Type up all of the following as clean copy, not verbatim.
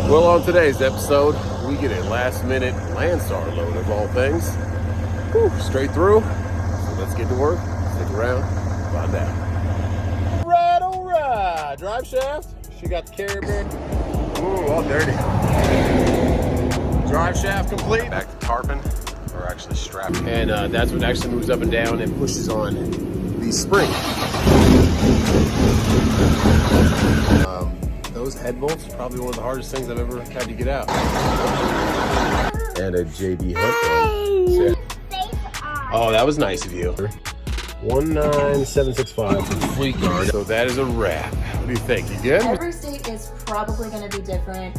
Well, on today's episode, we get a last-minute LANDSTAR load of all things. Whew, straight through. So let's get to work. Stick around, find out. All right. Drive shaft. She got the carrier bag. Ooh, all dirty. Drive shaft complete. Back to tarping, or actually strapping. And that's what actually moves up and down and pushes on the spring. Those head bolts are probably one of the hardest things I've ever had to get out. And a JD Hunt one. Oh, that was nice of you. 19765 for fleet guard. So that is a wrap. What do you think? You good? Every state is probably going to be different.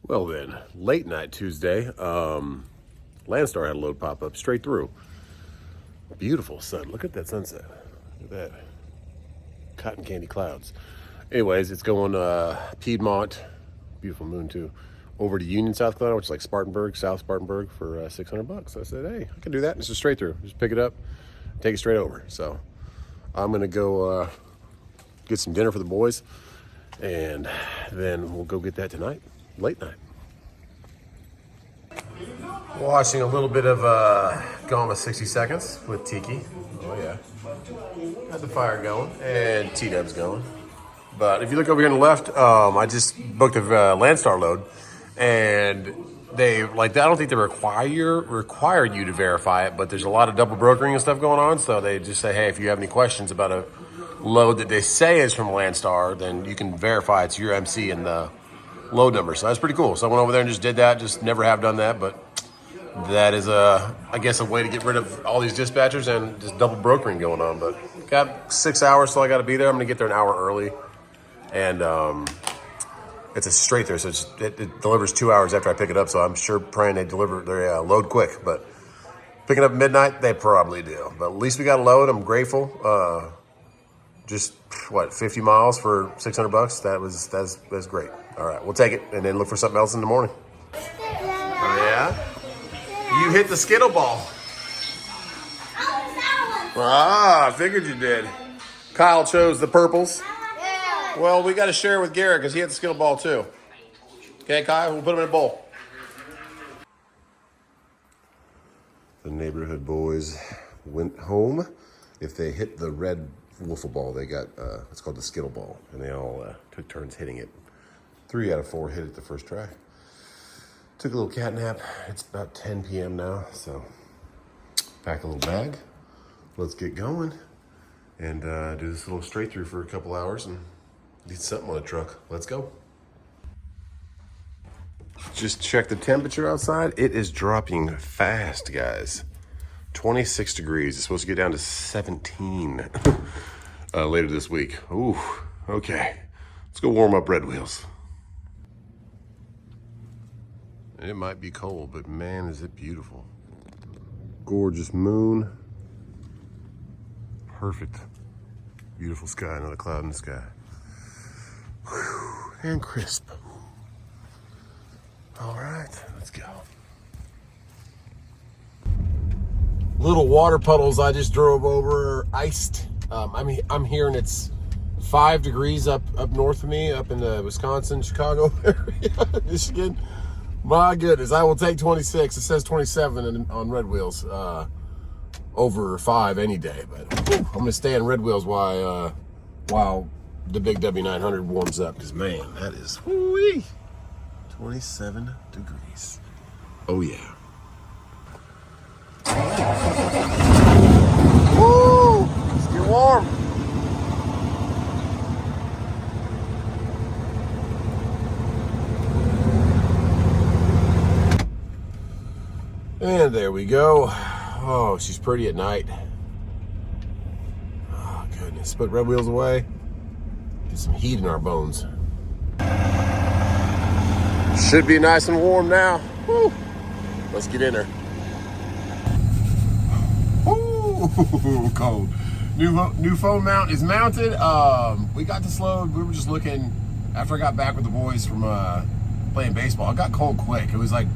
Well then, late night Tuesday, LANDSTAR had a load pop up straight through. Beautiful sun. Look at that sunset. Look at that. Cotton candy clouds. Anyways, it's going Piedmont, beautiful moon too, over to Union, South Carolina, which is like Spartanburg, South Spartanburg, for $600. So I said, hey, I can do that. It's just straight through. Just pick it up, take it straight over. So I'm gonna go get some dinner for the boys, and then we'll go get that tonight, late night. Watching a little bit of Gone with 60 Seconds with Tiki. Oh yeah. Got the fire going and T-Dub's going. But if you look over here on the left, I just booked a LANDSTAR load, and they I don't think they require you to verify it, but there's a lot of double brokering and stuff going on. So they just say, hey, if you have any questions about a load that they say is from LANDSTAR, then you can verify it's your MC and the load number. So that's pretty cool. So I went over there and just did that. Just never have done that, but that is I guess a way to get rid of all these dispatchers and just double brokering going on. But got 6 hours, so I got to be there. I'm gonna get there an hour early, and it's a straight there, so it delivers 2 hours after I pick it up. So I'm sure praying they deliver their load quick. But picking up at midnight, they probably do. But at least we got a load. I'm grateful. Just what, 50 miles for $600? That's great. All right, we'll take it and then look for something else in the morning. Oh yeah. You hit the Skittle ball. Ah, I figured you did. Kyle chose the purples. Well, we got to share with Garrett because he hit the Skittle ball too. Okay, Kyle, we'll put him in a bowl. The neighborhood boys went home. If they hit the red wiffle ball, they got, it's called the Skittle ball, and they all took turns hitting it. 3 out of 4 hit it the first try. Took a little cat nap. It's about 10 p.m. now, so pack a little bag. Let's get going and do this little straight through for a couple hours and get something on the truck. Let's go. Just check the temperature outside. It is dropping fast, guys. 26 degrees. It's supposed to get down to 17 later this week. Ooh, okay. Let's go warm up Red Wheels. It might be cold, but man, is it beautiful. Gorgeous moon. Perfect. Beautiful sky, not a cloud in the sky. Whew, and crisp. All right, let's go. Little water puddles I just drove over are iced. I'm hearing it's 5 degrees up north of me, up in the Wisconsin, Chicago area, Michigan. My goodness, I will take 26. It says 27 on Red Wheels, over 5 any day. But whew, I'm gonna stay on Red Wheels while the big W900 warms up. Cause man, that is 27 degrees. Oh yeah. Woo! Let's get warm. And there we go. Oh, she's pretty at night. Oh, goodness. Put Red Wheels away. Get some heat in our bones. Should be nice and warm now. Woo. Let's get in there. Ooh, cold. New phone mount is mounted. We got this load. We were just looking after I got back with the boys from playing baseball. It got cold quick. It was like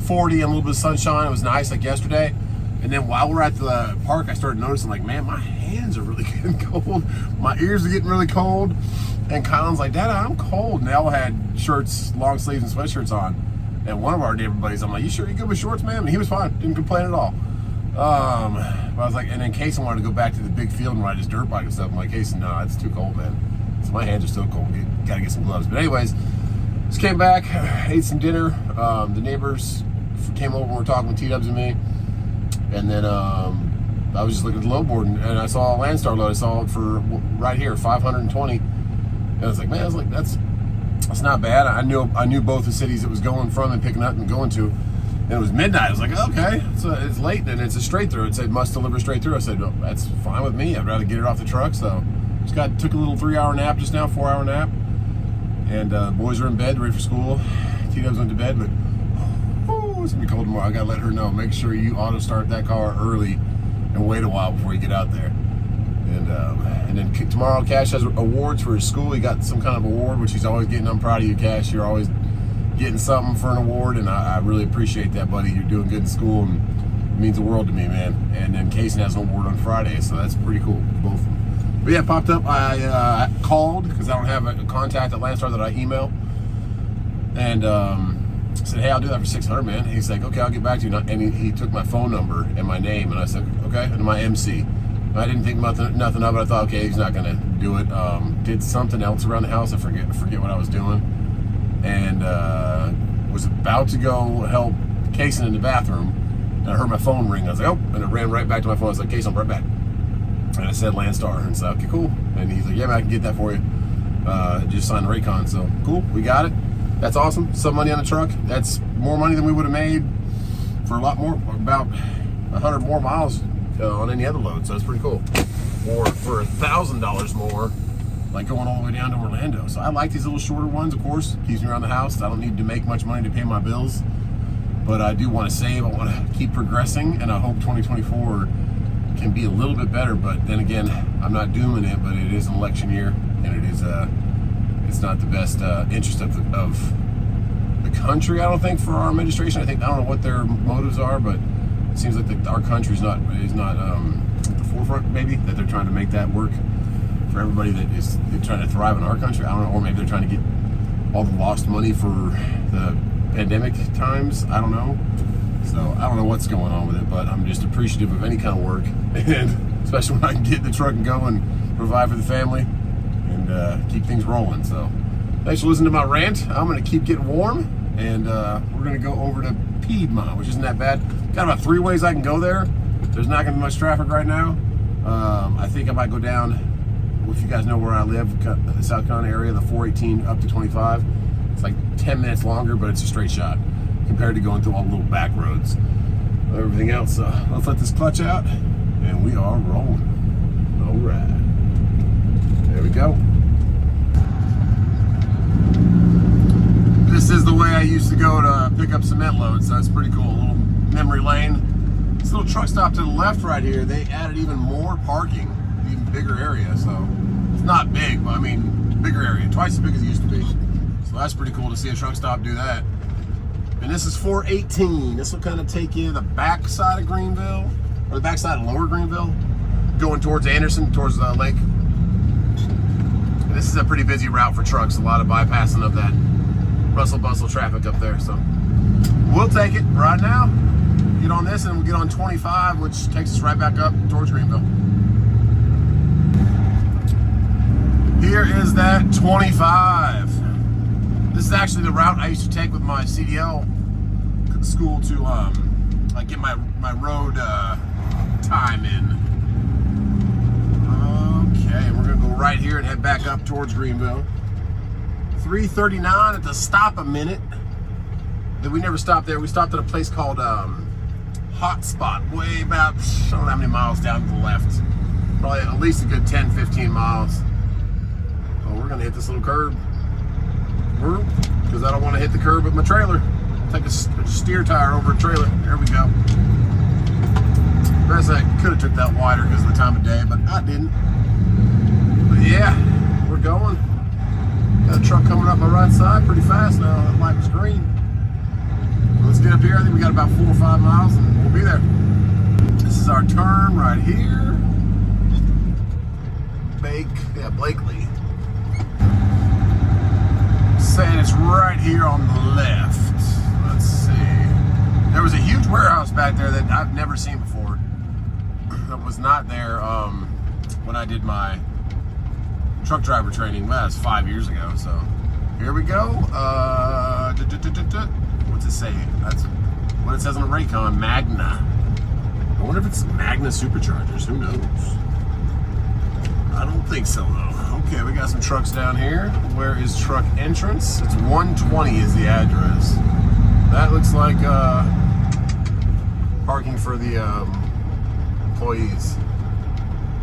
40 and a little bit of sunshine. It was nice like yesterday. And then while we're at the park, I started noticing, like, man, my hands are really getting cold. My ears are getting really cold. And Colin's like, Dad, I'm cold. And they all had shirts, long sleeves and sweatshirts on. And one of our neighbor buddies, I'm like, you sure you good with shorts, man? And he was fine, didn't complain at all. But I was like, and then Casey wanted to go back to the big field and ride his dirt bike and stuff. I'm like, Casey, no, it's too cold, man. So my hands are still cold. You gotta get some gloves. But anyways, just came back, ate some dinner. The neighbors came over and were talking with T-Dubs and me. And then I was just looking at the load board and I saw a LANDSTAR load. I saw it for right here, 520. And I was like, man, I was like, that's not bad. I knew both the cities it was going from and picking up and going to. And it was midnight. I was like, okay, it's late and it's a straight through. It said must deliver straight through. I said, well, that's fine with me. I'd rather get it off the truck. So just took a little 3-hour nap just now, 4-hour nap. And boys are in bed, ready for school. T-Dubs went to bed, but it's gonna be cold tomorrow. I gotta let her know. Make sure you auto start that car early and wait a while before you get out there. And then tomorrow, Cash has awards for his school. He got some kind of award, which he's always getting. I'm proud of you, Cash. You're always getting something for an award, and I really appreciate that, buddy. You're doing good in school, and it means the world to me, man. And then Casey has an award on Friday, so that's pretty cool, both of them. But yeah, popped up. I called because I don't have a contact at LANDSTAR that I email, and said, hey, I'll do that for $600, man. He's like, okay, I'll get back to you. And he took my phone number and my name, and I said, okay, and my MC. I didn't think nothing of it. I thought, okay, he's not gonna do it. Did something else around the house. I forget what I was doing, and was about to go help Casey in the bathroom. And I heard my phone ring. I was like, oh, and it ran right back to my phone. I was like, Casey, I'm right back. And I said LANDSTAR, and so okay, cool. And he's like, yeah, man, I can get that for you. Just signed the Raycon, so cool. We got it. That's awesome. Some money on the truck. That's more money than we would have made for a lot more, about 100 more miles on any other load. So that's pretty cool. Or for $1,000 more, like going all the way down to Orlando. So I like these little shorter ones, of course. Keeps me around the house. I don't need to make much money to pay my bills, but I do want to save. I want to keep progressing, and I hope 2024 can be a little bit better. But then again, I'm not dooming it, but it is an election year, and it is it's not the best interest of the country, I don't think, for our administration. I don't know what their motives are, but it seems like our country's not at the forefront, maybe, that they're trying to make that work for everybody that is trying to thrive in our country. I don't know, or maybe they're trying to get all the lost money for the pandemic times. I don't know. So I don't know what's going on with it, but I'm just appreciative of any kind of work, and especially when I can get in the truck and go and provide for the family and keep things rolling. So thanks for listening to my rant. I'm going to keep getting warm, and we're going to go over to Piedmont, which isn't that bad. Got about 3 ways I can go there. There's not going to be much traffic right now. I think I might go down, if you guys know where I live, the South Carolina area, the 418 up to 25. It's like 10 minutes longer, but it's a straight shot compared to going through all the little back roads. Everything else, let's let this clutch out, and we are rolling. All right, there we go. This is the way I used to go to pick up cement loads, so it's pretty cool. A little memory lane. This little truck stop to the left right here, they added even more parking, even bigger area. So it's not big, but I mean, bigger area, twice as big as it used to be. So that's pretty cool to see a truck stop do that. And this is 418. This will kind of take you the back side of Greenville, or the back side of Lower Greenville, going towards Anderson, towards the lake. And this is a pretty busy route for trucks. A lot of bypassing of that rustle bustle traffic up there. So we'll take it right now. Get on this, and we'll get on 25, which takes us right back up towards Greenville. Here is that 25. This is actually the route I used to take with my CDL school to get my road time in. Okay, we're gonna go right here and head back up towards Greenville. 339 at the stop a minute. Then we never stopped there. We stopped at a place called Hotspot, way about, I don't know how many miles down to the left. Probably at least a good 10, 15 miles. So we're gonna hit this little curb. Because I don't want to hit the curb with my trailer. Take a steer tire over a trailer. There we go. Best I could have took that wider because of the time of day, but I didn't. But yeah, we're going. Got a truck coming up my right side pretty fast now. That light was green. Let's get up here. I think we got about 4 or 5 miles and we'll be there. is our turn right here. Blakely. Saying it's right here on the left. Let's see. There was a huge warehouse back there that I've never seen before. That was not there when I did my truck driver training. Well, that was 5 years ago. So here we go. What's it say? That's what it says on the Raycon. Magna. I wonder if it's Magna superchargers. Who knows? I don't think so though. Okay, we got some trucks down here. Where is truck entrance? It's 120 is the address. That looks like parking for the employees.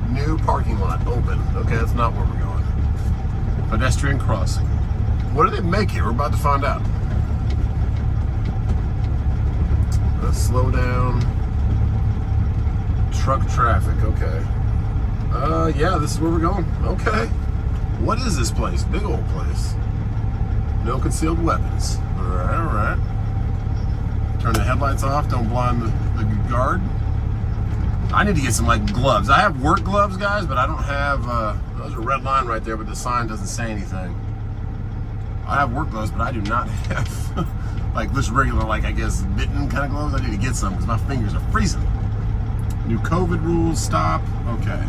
New parking lot open. Okay, that's not where we're going. Pedestrian crossing. What do they make here? We're about to find out. Let's slow down. Truck traffic, okay. Yeah, this is where we're going. Okay. What is this place? Big old place. No concealed weapons. Alright, alright. Turn the headlights off, don't blind the guard. I need to get some like gloves. I have work gloves, guys, but I don't have those are red line right there, but the sign doesn't say anything. I have work gloves, but I do not have like this regular, like I guess mitten kind of gloves. I need to get some because my fingers are freezing. New COVID rules, stop. Okay.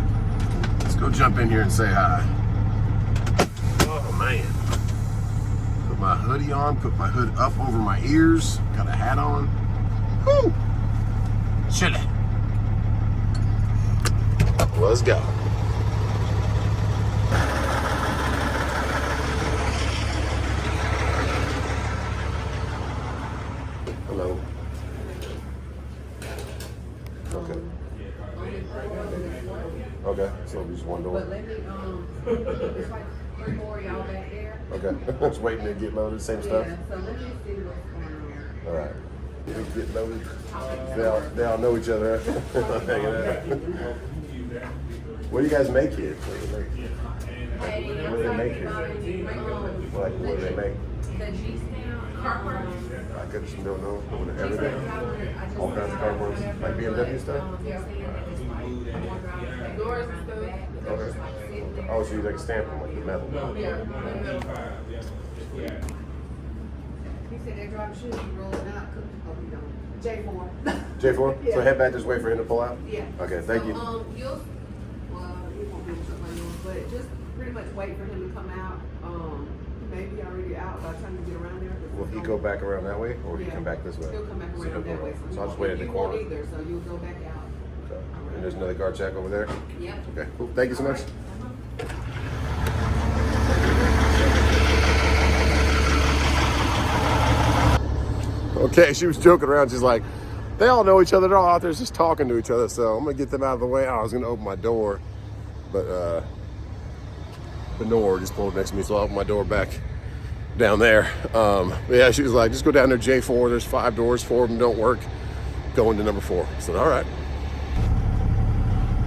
Let's go jump in here and say hi. Oh man. Put my hoodie on, put my hood up over my ears, got a hat on. Woo! Chilly. Let's go. Hello. Okay. Okay, so just one door. But let me, it's like 3 more y'all back there. Okay, just waiting to get loaded, same stuff. Yeah, so let me see what's going on. All right. We get loaded. They all know each other. Hanging out. What do you guys make here? What do they make here? What do they make? The G-Stamp car parts. I could just don't know. Everything. All kinds of car parts. Like BMW stuff? Doors and stuff. Okay. Oh, so you like stamp them like the metal? Yeah. He said they drive shoes, you roll it out, cook. Oh, you don't. J4. J4? Yeah. So head back, just wait for him to pull out? Yeah. Okay, thank you. Well, you won't be able to like yours, but just pretty much wait for him to come out. Maybe already out by the time you get around there. Will he go back around that way, or will he come back this way? He'll come back So around he'll that go way. around. So I'll just wait at the You won't corner. either, so you'll go back out. Okay. And there's another guard check over there? Yep. Okay, cool. Thank you so much. Okay, she was joking around. She's like, they all know each other. They're all out there just talking to each other. So I'm going to get them out of the way. I was going to open my door, but Benor just pulled next to me, so I'll open my door back down there. But yeah, she was like, just go down there, J4. There's 5 doors, 4 of them don't work. Go into number 4. I said, all right.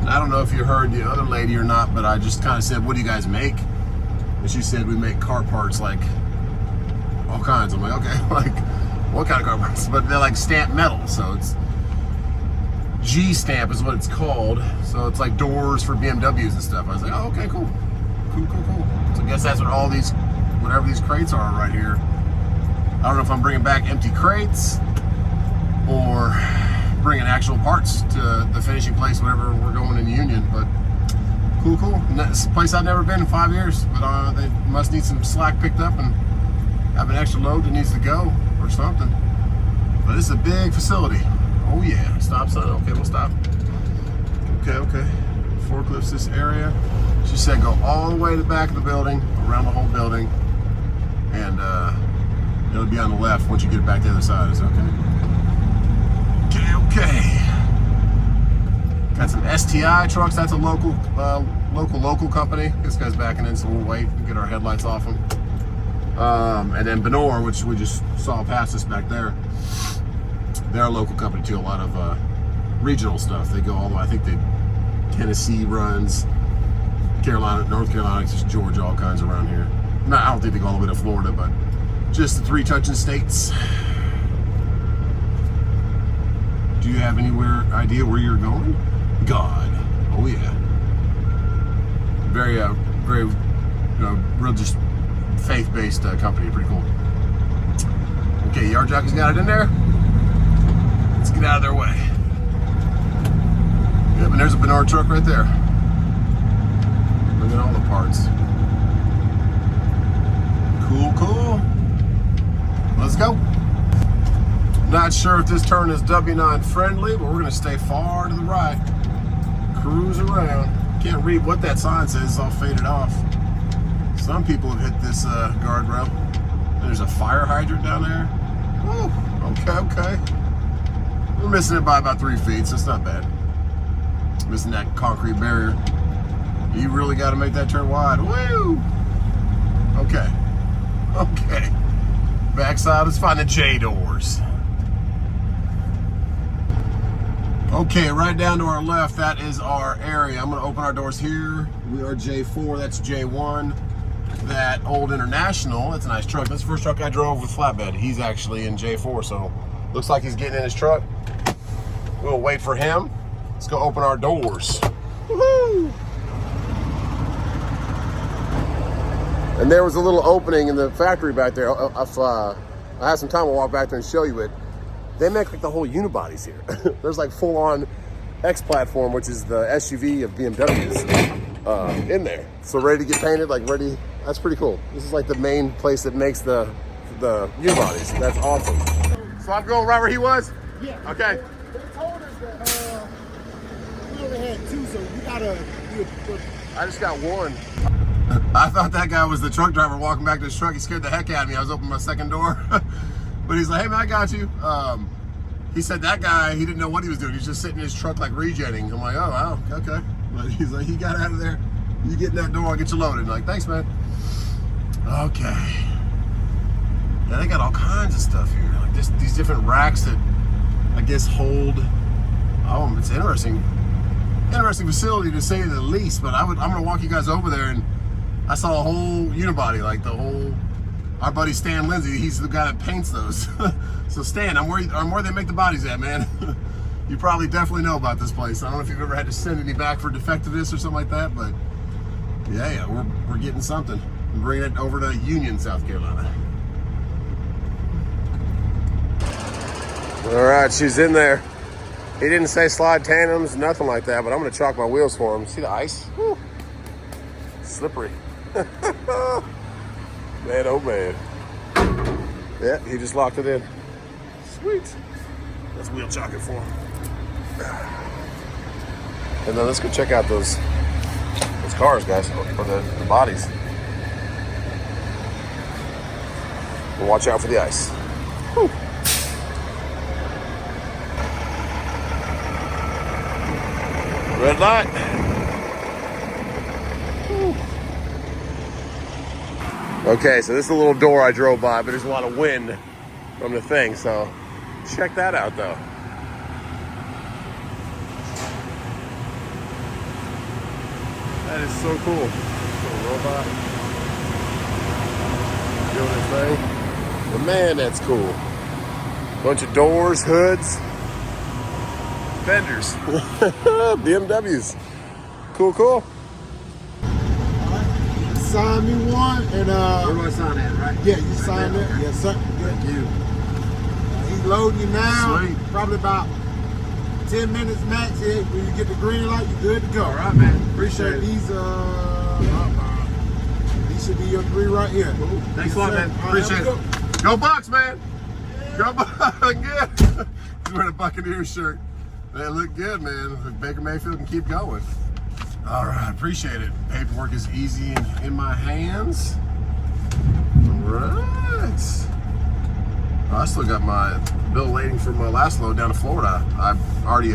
I don't know if you heard the other lady or not, but I just kind of said, what do you guys make? And she said, we make car parts, like all kinds. I'm like, okay, like what kind of car parts? But they're like stamped metal, so it's G stamp is what it's called. So it's like doors for BMWs and stuff. I was like, oh, okay, cool. Cool. So I guess that's what all these, whatever these crates are right here. I don't know if I'm bringing back empty crates or bringing actual parts to the finishing place whenever we're going in Union, but cool. It's a place I've never been in 5 years, but they must need some slack picked up and have an extra load that needs to go or something. But it's a big facility. Oh yeah, stop sign. Okay, we'll stop. Okay. Forklifts this area. She said go all the way to the back of the building, around the whole building, and it'll be on the left once you get back to the other side. Is okay. Okay. Got some STI trucks. That's a local company. This guy's backing in, so we'll wait and get our headlights off him. And then Benor, which we just saw past us back there. They're a local company too. A lot of regional stuff. They go all the way. I think Tennessee runs, Carolina, North Carolina, just Georgia, all kinds around here. No, I don't think they go all the way to Florida, but just the 3 touching states. Do you have idea where you're going? God. Oh yeah. Very, real just faith-based company. Pretty cool. Okay, yard jockey's got it in there. Let's get out of their way. Yep, and there's a Bernard truck right there. Look at all the parts. Cool, cool. Let's go. Not sure if this turn is W9 friendly, but we're gonna stay far to the right. Cruise around. Can't read what that sign says, it's all faded off. Some people have hit this guardrail. There's a fire hydrant down there. Woo, okay. We're missing it by about 3 feet, so it's not bad. Missing that concrete barrier. You really gotta make that turn wide. Woo! Okay. Backside, let's find the J doors. Okay, right down to our left, that is our area. I'm gonna open our doors here. We are J4, that's J1. That old International, that's a nice truck. That's the first truck I drove with flatbed. He's actually in J4, so looks like he's getting in his truck. We'll wait for him. Let's go open our doors. Woohoo! And there was a little opening in the factory back there. If I had some time, I'll walk back there and show you it. They make like the whole unibodies here. There's like full-on X platform, which is the SUV of BMWs, in there. So ready to get painted, like ready. That's pretty cool. This is like the main place that makes the unibodies. That's awesome. So I'm going right where he was? Yeah. Okay. They told us that we only had 2, so we gotta do it. I just got 1. I thought that guy was the truck driver walking back to his truck. He scared the heck out of me. I was opening my second door. But he's like, hey man, I got you. He said that guy, he didn't know what he was doing. He's just sitting in his truck like regenning. I'm like, oh wow, okay. But he's like, he got out of there. You get in that door, I'll get you loaded. I'm like, thanks man. Okay. Yeah, they got all kinds of stuff here. Like these different racks that I guess hold, it's interesting. Interesting facility to say the least, but I'm gonna walk you guys over there, and I saw a whole unibody, like our buddy Stan Lindsay, he's the guy that paints those. So Stan, I'm where they make the bodies at, man. You probably definitely know about this place. I don't know if you've ever had to send any back for defectiveness or something like that, but yeah, we're getting something. We're bringing it over to Union, South Carolina. All right, she's in there. He didn't say slide tandems, nothing like that, but I'm gonna chalk my wheels for him. See the ice? Woo. Slippery. Man, oh man. Yeah, he just locked it in. Sweet. Let's wheel chalk it for him. And then let's go check out those cars, guys, or the bodies. We'll watch out for the ice. Whew. Red light. Whew. Okay, so this is a little door I drove by, but there's a lot of wind from the thing, so check that out though. That is so cool. Little robot doing his thing. But man, that's cool. Bunch of doors, hoods, fenders, BMWs. Cool, cool. Sign me one, and Where do I sign at, right? yeah, you sign it. Yes, sir. Thank you. He's loading you now. Sweet. Probably about 10 minutes max. Yeah, when you get the green light, you're good to go. All right, man. Appreciate it. These should be your 3 right here. Cool. Thanks a lot, man. All right, Appreciate have a it. Go Bucks, man. Go Bucks. Good. He's wearing a Buccaneers shirt. They look good, man. Baker Mayfield can keep going. All right, appreciate it. Paperwork is easy in my hands. All right. I still got my bill waiting for my last load down to Florida. I've already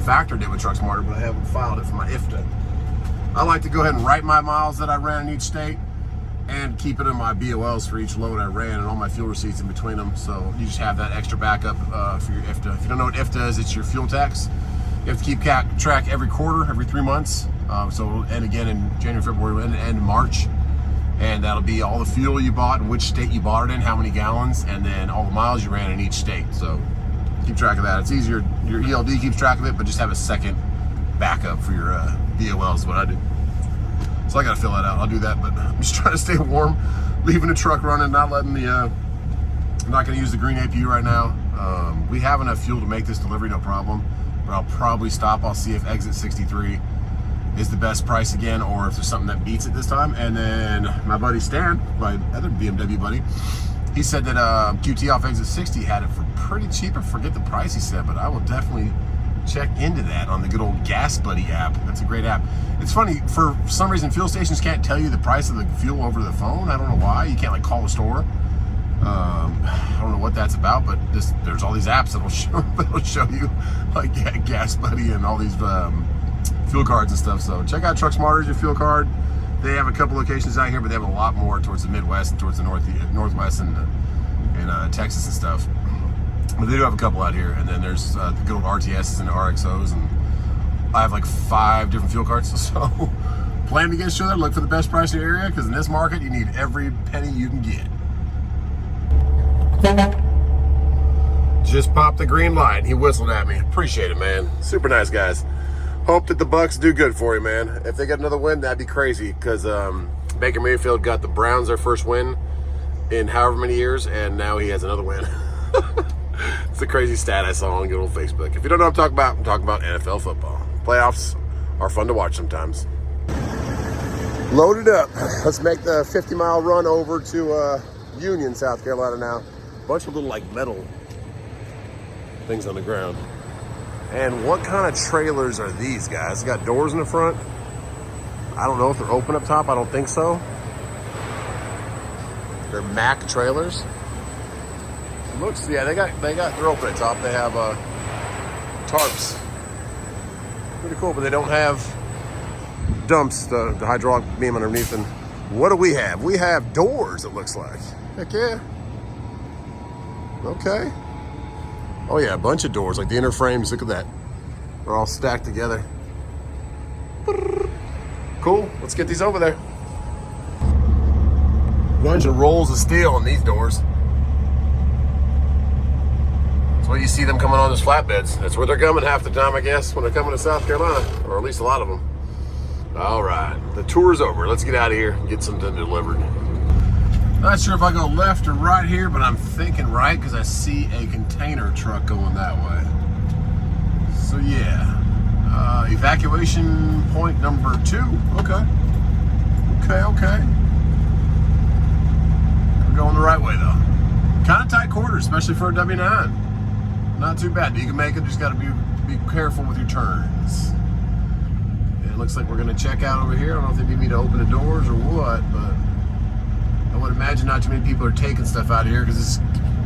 factored it with Truck Smarter, but I haven't filed it for my IFTA. I like to go ahead and write my miles that I ran in each state and keep it in my BOLs for each load I ran and all my fuel receipts in between them. So you just have that extra backup for your IFTA. If you don't know what IFTA is, it's your fuel tax. You have to keep track every quarter, every 3 months. So, and again in January, February, and in March. And that'll be all the fuel you bought and which state you bought it in, how many gallons, and then all the miles you ran in each state. So keep track of that. It's easier. Your ELD keeps track of it, but just have a second backup for your VOL is what I do. So I got to fill that out. I'll do that, but I'm just trying to stay warm, leaving the truck running, not letting the, I'm not going to use the green APU right now. We have enough fuel to make this delivery, no problem, but I'll probably stop. I'll see if exit 63 is the best price again, or if there's something that beats it this time. And then my buddy Stan, my other BMW buddy, he said that QT off exit 60 had it for pretty cheap. I forget the price he said, but I will definitely check into that on the good old Gas Buddy app. That's a great app. It's funny, for some reason fuel stations can't tell you the price of the fuel over the phone. I don't know why. You can't like call the store. I don't know what that's about, but there's all these apps that'll show you like Gas Buddy and all these fuel cards and stuff. So check out Truck Smarter's your fuel card. They have a couple locations out here, but they have a lot more towards the Midwest and towards the Northwest and Texas and stuff. But they do have a couple out here. And then there's the good old RTSs and RXOs, and I have like 5 different fuel cards. So plan to get show there, look for the best price in your area, because in this market you need every penny you can get. Just popped the green light. He whistled at me. Appreciate it, man. Super nice guys. Hope that the Bucks do good for you, man. If they get another win, that'd be crazy, because Baker Mayfield got the Browns their first win in however many years, and now he has another win. It's a crazy stat I saw on good old Facebook. If you don't know what I'm talking about NFL football. Playoffs are fun to watch sometimes. Loaded up. Let's make the 50-mile run over to Union, South Carolina now. Bunch of little like metal things on the ground. And what kind of trailers are these guys? They got doors in the front. I don't know if they're open up top. I don't think so. They're Mack trailers. It looks, yeah, they're open at top. They have tarps. Pretty cool, but they don't have dumps, the hydraulic beam underneath. And what do we have? We have doors, it looks like. Heck yeah. Okay. Oh yeah, a bunch of doors, like the inner frames, look at that. They're all stacked together. Cool, let's get these over there. Bunch of rolls of steel on these doors. That's why you see them coming on those flatbeds. That's where they're coming half the time, I guess, when they're coming to South Carolina, or at least a lot of them. All right, the tour's over. Let's get out of here and get something delivered. Not sure if I go left or right here, but I'm thinking right because I see a container truck going that way. So yeah, evacuation point number 2. Okay. We're going the right way though. Kind of tight quarters, especially for a W9. Not too bad. You can make it. Just got to be careful with your turns. It looks like we're gonna check out over here. I don't know if they need me to open the doors or what, but I would imagine not too many people are taking stuff out of here because it's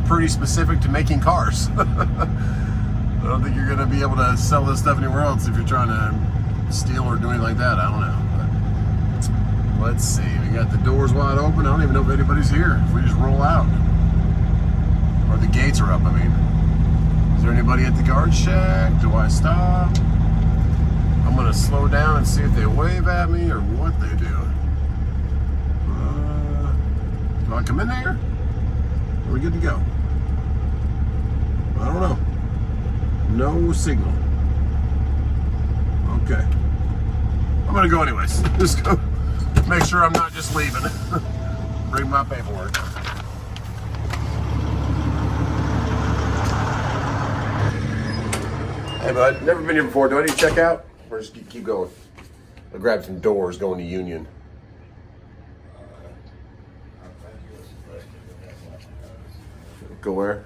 pretty specific to making cars. I don't think you're going to be able to sell this stuff anywhere else if you're trying to steal or do anything like that. I don't know. But let's see. We got the doors wide open. I don't even know if anybody's here. If we just roll out. Or the gates are up, I mean. Is there anybody at the guard shack? Do I stop? I'm going to slow down and see if they wave at me or what they do. Do I come in there? Are we good to go? I don't know. No signal. Okay. I'm gonna go anyways. Just go make sure I'm not just leaving. Bring my paperwork. Hey bud, never been here before. Do I need to check out? Or just keep going? I'll grab some doors going to Union. Go where?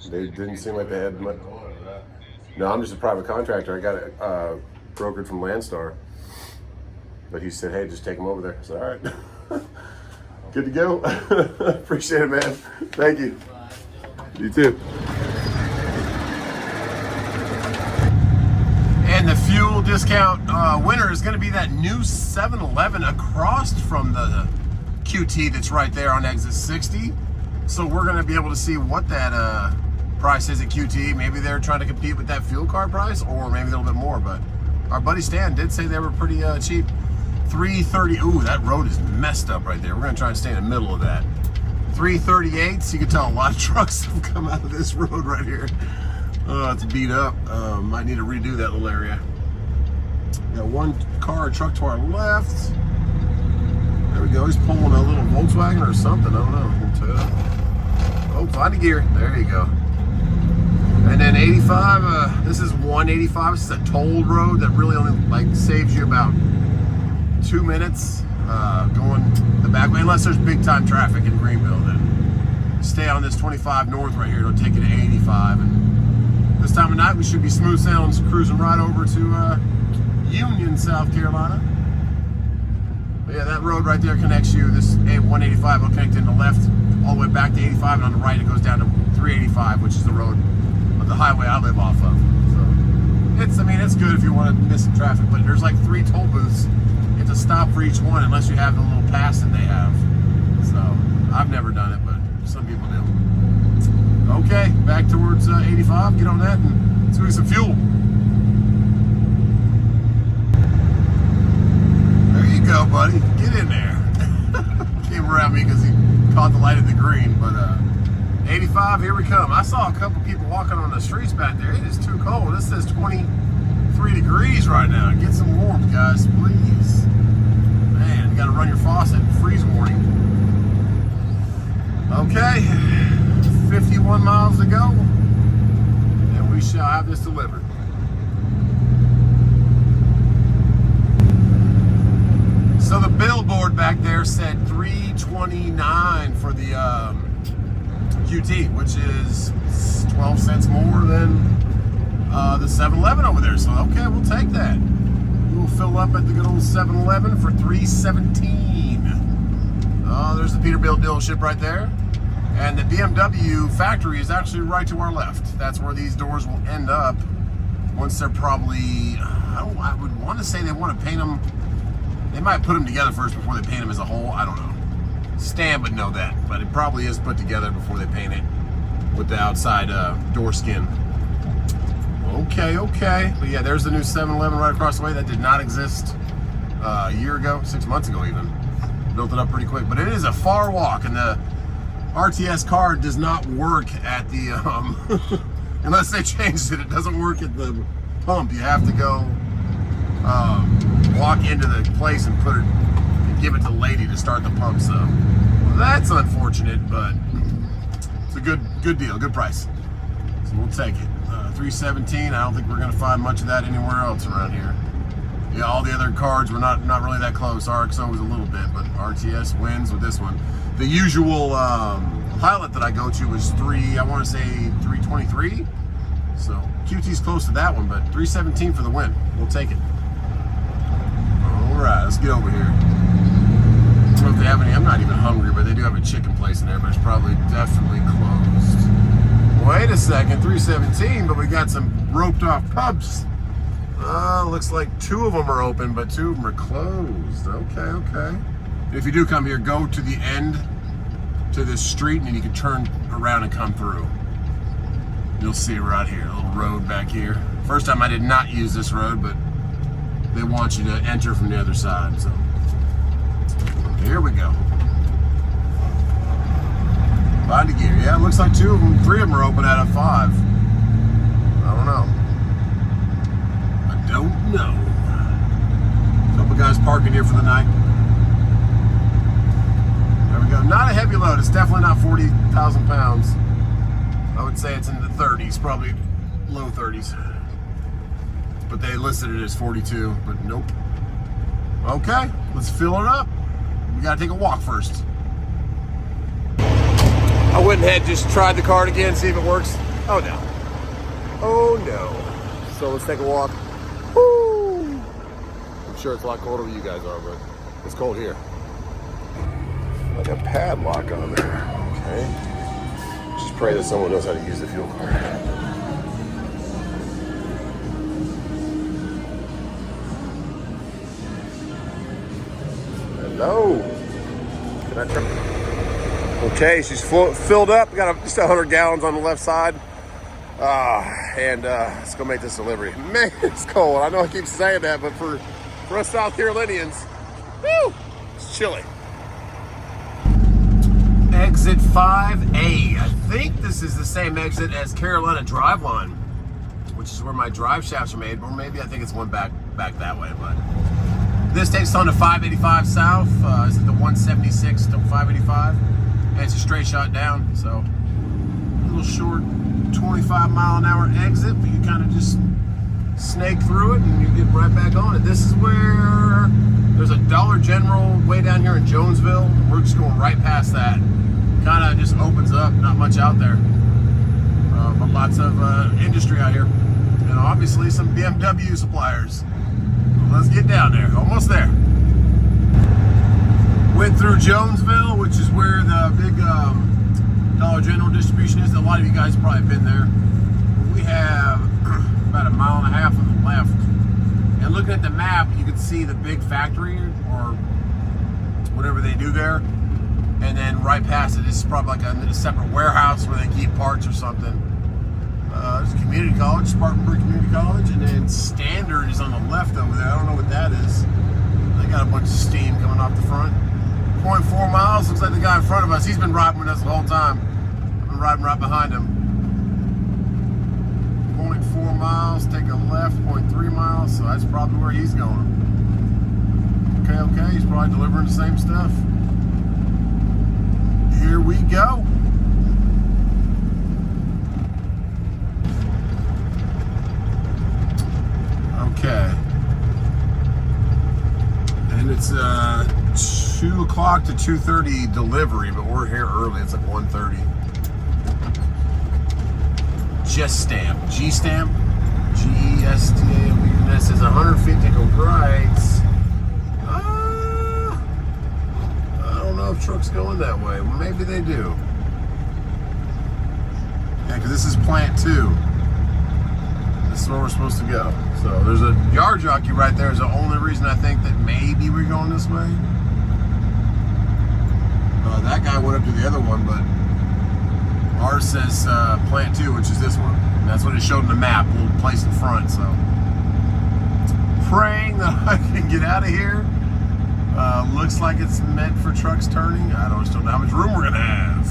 They didn't seem like they had much. No, I'm just a private contractor. I got it brokered from LANDSTAR. But he said, hey, just take them over there. I said, all right. Good to go. Appreciate it, man. Thank you. You too. And the fuel discount winner is going to be that new 7-Eleven across from the QT that's right there on exit 60. So we're going to be able to see what that price is at QT. Maybe they're trying to compete with that fuel card price, or maybe a little bit more. But our buddy Stan did say they were pretty cheap. 330. Ooh, that road is messed up right there. We're gonna try and stay in the middle of that. 338. So you can tell a lot of trucks have come out of this road right here. It's beat up. Might need to redo that little area. Got one car, truck to our left. There we go. He's pulling a little Volkswagen or something. I don't know. Oh, find a gear. There you go. And then 85. This is 185. This is a tolled road that really only like saves you about 2 minutes going the back way, unless there's big time traffic in Greenville. Then stay on this 25 north right here. It'll take you to 85. And this time of night, we should be smooth sailing, cruising right over to Union, South Carolina. But yeah, that road right there connects you. This 185 will connect in the left all the way back to 85, and on the right it goes down to 385, which is the road of the highway I live off of. So it's, I mean, it's good if you want to miss some traffic, but there's like 3 toll booths. You have to stop for each one unless you have the little pass that they have. So I've never done it, but some people do. Okay, back towards 85. Get on that and let's go get some fuel. Go, buddy. Get in there. Came around me because he caught the light at the green, but 85, here we come. I saw a couple people walking on the streets back there. It is too cold. This says 23 degrees right now. Get some warmth, guys, please. Man, you got to run your faucet. Freeze warning. Okay, 51 miles to go, and we shall have this delivered. So the billboard back there said $3.29 for the QT, which is 12 cents more than the 7-Eleven over there. So okay, we'll take that. We'll fill up at the good old 7-Eleven for $3.17. Oh, there's the Peterbilt dealership right there, and the BMW factory is actually right to our left. That's where these doors will end up once they're probably. I would want to say they want to paint them. They might put them together first before they paint them as a whole. I don't know. Stan would know that, but it probably is put together before they paint it with the outside door skin. Okay. But yeah, there's the new 7-Eleven right across the way. That did not exist a year ago, 6 months ago even. Built it up pretty quick, but it is a far walk, and the RTS card does not work at the, unless they changed it, it doesn't work at the pump. You have to go walk into the place and put it and give it to the lady to start the pump. So that's unfortunate, but it's a good deal, good price. So we'll take it. $3.17. I don't think we're gonna find much of that anywhere else around here. Yeah, all the other cards were not really that close. RXO was a little bit, but RTS wins with this one. The usual pilot that I go to was I want to say 323. So QT's close to that one, but 317 for the win. We'll take it. All right, let's get over here. I don't know if they have any. I'm not even hungry, but they do have a chicken place in there, but it's probably definitely closed. Wait a second, 317, but we got some roped off pubs. Looks like 2 of them are open, but 2 of them are closed. Okay. If you do come here, go to the end to this street, and then you can turn around and come through. You'll see right here, a little road back here. First time I did not use this road, but they want you to enter from the other side. So here we go. Find a gear. Yeah, it looks like 3 of them are open out of 5. I don't know. A couple guys parking here for the night. There we go. Not a heavy load. It's definitely not 40,000 pounds. I would say it's in the 30s, probably low 30s. But they listed it as 42, but nope. Okay, let's fill it up. We gotta take a walk first. I went ahead, just tried the card again, see if it works. Oh no. So let's take a walk. Woo! I'm sure it's a lot colder where you guys are, but it's cold here. Like a padlock on there. Okay. Just pray that someone knows how to use the fuel card. Hello. Can I turn? Okay, she's filled up. We got just 100 gallons on the left side. Let's go make this delivery. Man, it's cold. I know I keep saying that, but for us South Carolinians, Woo! It's chilly. Exit 5A. I think this is the same exit as Carolina Driveline, which is where my drive shafts are made, or maybe I think it's one back that way. But this takes us on to 585 south. This is the 176 to 585, and it's a straight shot down. So a little short 25-mile-an-hour exit, but you kind of just snake through it and you get right back on it. This is where there's a Dollar General way down here in Jonesville. We're just going right past that. Kind of just opens up, not much out there. But lots of industry out here. And obviously some BMW suppliers. Let's get down there, almost there. Went through Jonesville, which is where the big Dollar General distribution is. A lot of you guys have probably been there. We have about a mile and a half on the left. And looking at the map, you can see the big factory or whatever they do there. And then right past it, this is probably like a separate warehouse where they keep parts or something. There's a community college, Spartanburg Community College, and then Standard is on the left over there. I don't know what that is. They got a bunch of steam coming off the front. 0.4 miles, looks like the guy in front of us. He's been riding with us the whole time. I've been riding right behind him. 0.4 miles, take a left, 0.3 miles, so that's probably where he's going. Okay, he's probably delivering the same stuff. Here we go. Okay. And it's 2 o'clock to 2:30 delivery, but we're here early. It's like 1:30. Just stamp. G-stamp. G-E-S-T-A-M. This is 150 go right. I don't know if trucks going that way. Well, maybe they do. Yeah, because this is plant 2. This is where we're supposed to go. So there's a yard jockey right there. Is the only reason I think that maybe we're going this way. That guy went up to the other one, but ours says plant 2, which is this one. And that's what it showed in the map, a little place in front. So praying that I can get out of here. Looks like it's meant for trucks turning. I just don't know how much room we're gonna have.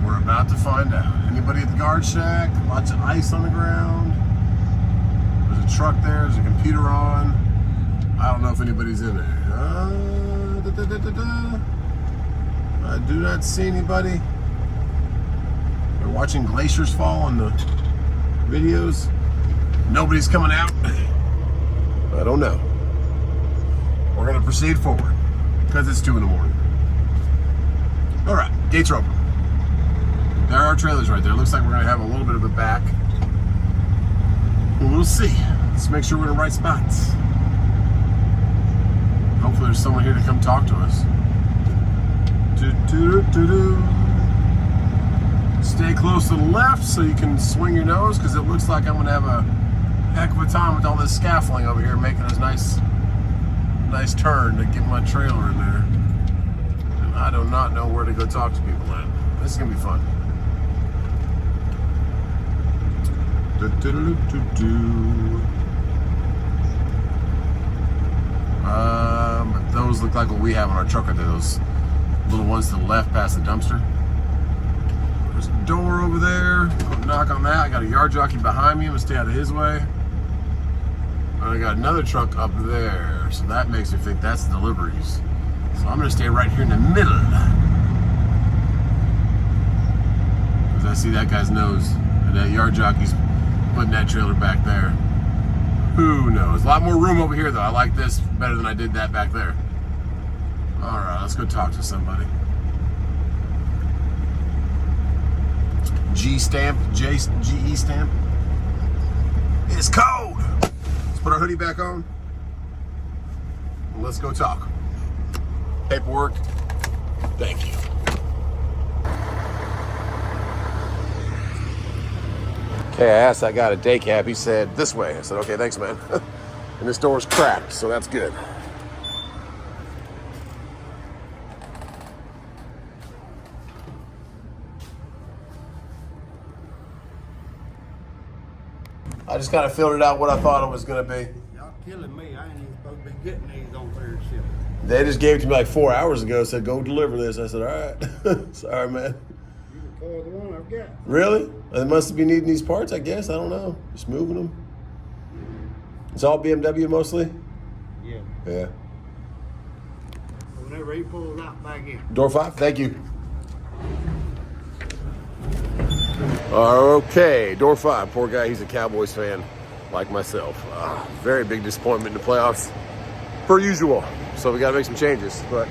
We're about to find out. Anybody at the guard shack? Lots of ice on the ground. There's a truck there. There's a computer on. I don't know if anybody's in there. I do not see anybody. They're watching glaciers fall on the videos. Nobody's coming out. I don't know. We're going to proceed forward because it's 2 in the morning. All right, gates are open. There are trailers right there. Looks like we're going to have a little bit of a back. We'll see. Let's make sure we're in the right spots. Hopefully there's someone here to come talk to us. Stay close to the left so you can swing your nose, because it looks like I'm going to have a heck of a time with all this scaffolding over here, making this nice turn to get my trailer in there. And I do not know where to go talk to people at. This is going to be fun. Those look like what we have on our truck right there. Those little ones to the left past the dumpster. There's a door over there. I'll knock on that. I got a yard jockey behind me. I'm going to stay out of his way. I got another truck up there, so that makes me think that's deliveries. So I'm gonna stay right here in the middle. Because I see that guy's nose, and that yard jockey's putting that trailer back there. Who knows? A lot more room over here though. I like this better than I did that back there. All right, let's go talk to somebody. G-stamp, G-E stamp. It's cold. Put our hoodie back on. Let's go talk. Paperwork. Thank you. Okay, I asked that guy at a day cab. He said this way. I said, okay, thanks, man. And this door's cracked, so that's good. I just kind of filtered out what I thought it was going to be. Y'all killing me. I ain't even supposed to be getting these on third shift. They just gave it to me like 4 hours ago. Said go deliver this. I said, all right. Sorry, man. You can call the one I've got. Really? They must be needing these parts, I guess. I don't know. Just moving them. It's all BMW mostly? Yeah. Yeah. Whenever he pulls out back in. Door 5, thank you. Okay, door 5. Poor guy, he's a Cowboys fan like myself. Very big disappointment in the playoffs, per usual. So we got to make some changes. But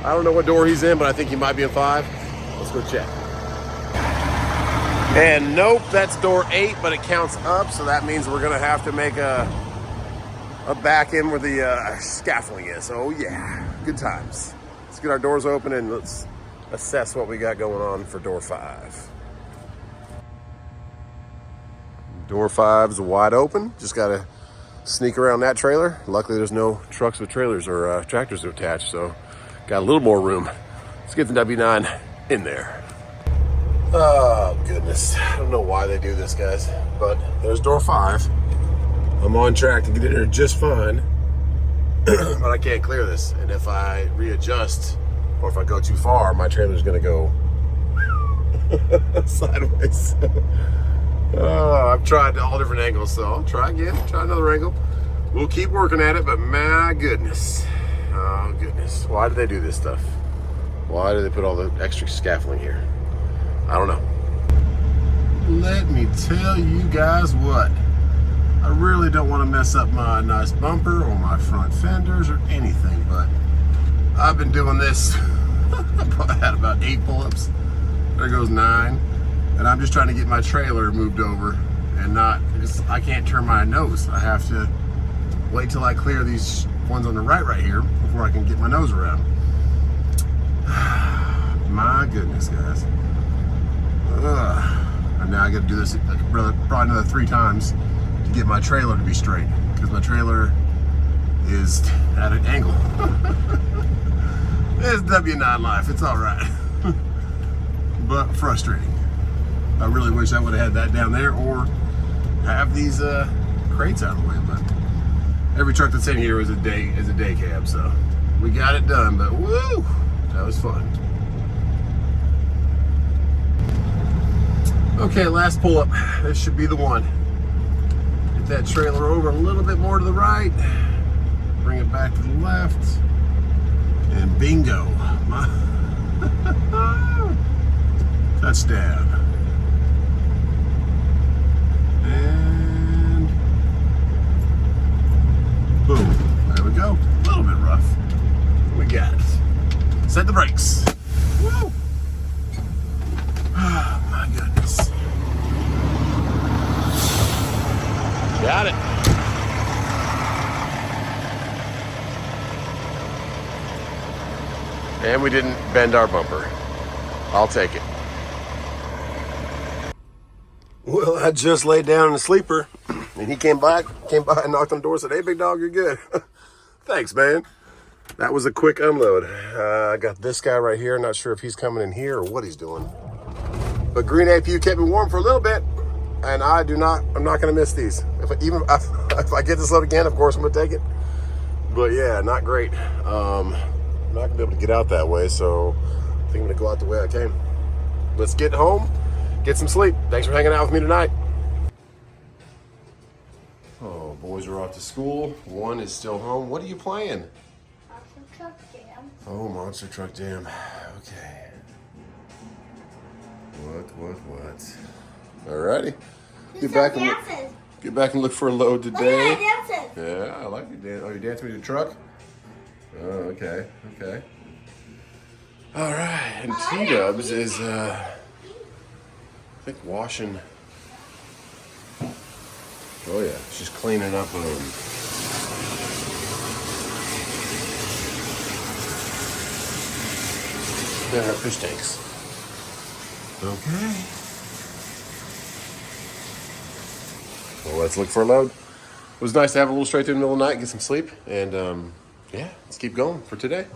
I don't know what door he's in, but I think he might be in 5. Let's go check. And nope, that's door 8, but it counts up, so that means we're gonna have to make a back end where the scaffolding is. Oh yeah, good times. Let's get our doors open and let's assess what we got going on for door 5. Door 5's wide open. Just gotta sneak around that trailer. Luckily there's no trucks with trailers or tractors attached, so got a little more room. Let's get the W9 in there. Oh goodness, I don't know why they do this, guys, but there's door 5. I'm on track to get in there just fine, but I can't clear this. And if I readjust or if I go too far, my trailer's gonna go sideways. I've tried all different angles, so I'll try again, try another angle. We'll keep working at it, but my goodness. Oh goodness, why do they do this stuff? Why do they put all the extra scaffolding here? I don't know. Let me tell you guys what. I really don't want to mess up my nice bumper or my front fenders or anything, but I've been doing this. I probably had about 8 pull-ups. There goes 9. And I'm just trying to get my trailer moved over and not, because I can't turn my nose. I have to wait till I clear these ones on the right here before I can get my nose around. My goodness, guys. And now I got to do this probably another 3 times to get my trailer to be straight, because my trailer is at an angle. It's W9 life. It's all right, but frustrating. I really wish I would have had that down there or have these crates out of the way. But every truck that's in here is a day cab, so we got it done. But woo, that was fun. Okay, last pull up. This should be the one. Get that trailer over a little bit more to the right. Bring it back to the left. And bingo. Touchdown. And boom. There we go. A little bit rough. We got it. Set the brakes. Woo! Oh my goodness. Got it. And we didn't bend our bumper. I'll take it. Well, I just laid down in a sleeper and he came by and knocked on the door and said, "Hey, big dog, you're good." Thanks, man. That was a quick unload. I got this guy right here. Not sure if he's coming in here or what he's doing. But green APU kept me warm for a little bit, and I'm not gonna miss these. If I get this load again, of course I'm gonna take it. But yeah, not great. I'm not gonna be able to get out that way, so I think I'm gonna go out the way I came. Let's get home, get some sleep. Thanks for hanging out with me tonight. Oh, boys are off to school. One is still home. What are you playing? Monster Truck Jam. Oh, Monster Truck Jam. Okay. What? Alrighty. Get back and look for a load today. Yeah, I like your dance. Oh, you're dancing with your truck? Oh, okay. All right, and T-Dubs is, I think washing. Oh yeah, she's cleaning up her fish tanks. Okay. Well, let's look for a load. It was nice to have a little straight through the middle of the night, get some sleep, and yeah, let's keep going for today.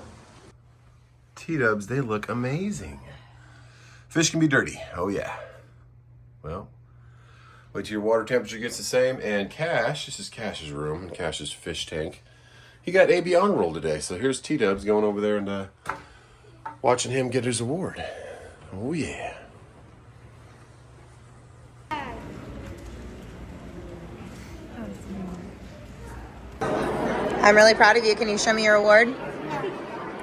T-Dubs, they look amazing. Fish can be dirty, oh yeah. Well, wait till your water temperature gets the same, and Cash, this is Cash's room, and Cash's fish tank. he got AB honor roll today. So here's T-Dubs going over there and watching him get his award. Oh yeah. I'm really proud of you. Can you show me your award?